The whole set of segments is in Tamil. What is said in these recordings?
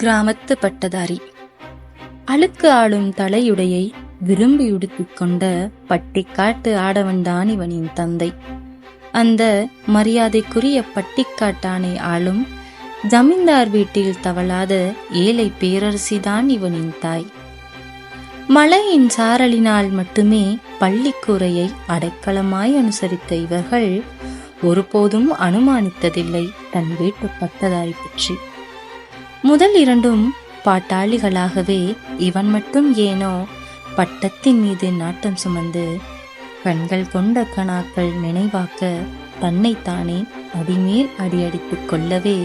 கிராமத்து பட்டதாரி. அழுக்கு ஆளும் தலையுடையை விரும்பி உடுத்திக் கொண்ட பட்டிக்காட்டு ஆடவன்தான் இவனின் தந்தை. அந்த மரியாதைக்குரிய பட்டிக்காட்டானை ஆளும் ஜமீன்தார் வீட்டில் தவளாத ஏழை பேரரசிதான் இவனின் தாய். மழையின் சாரலினால் மட்டுமே பள்ளிக்கூரையை அடைக்கலமாய் அனுசரித்த இவர்கள் ஒருபோதும் அனுமானித்ததில்லை தன் வீட்டு பட்டதாரி பற்றி. முதல் இரண்டும் பாட்டாளிகளாகவே இவன் மட்டும் ஏனோ பட்டத்தின் மீது நாட்டம் சுமந்து கண்கள் கொண்ட கணாக்கள் நினைவாக்க தன்னைத்தானே அடிமேல் அடியடித்துக் கொள்ளவே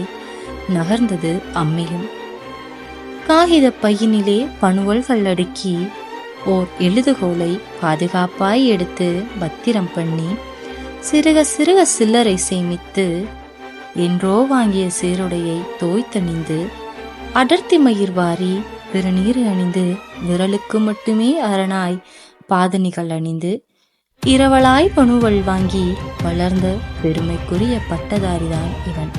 நகர்ந்தது அம்மியும். காகித பையினிலே பணுவல்கள் அடுக்கி ஓர் எழுதுகோலை பாதுகாப்பாய் எடுத்து பத்திரம் பண்ணி சிறுக சிறுக சில்லறை சேமித்து என்றோ வாங்கிய சீருடையை தோய்த்தணிந்து அடர்த்தி மயிர் வாரி திருநீர் அணிந்து விரலுக்கு மட்டுமே அரணாய் பாதணிகள் அணிந்து இரவலாய் பணுவல் வாங்கி வளர்ந்த பெருமைக்குரிய பட்டதாரிதான் இவன்.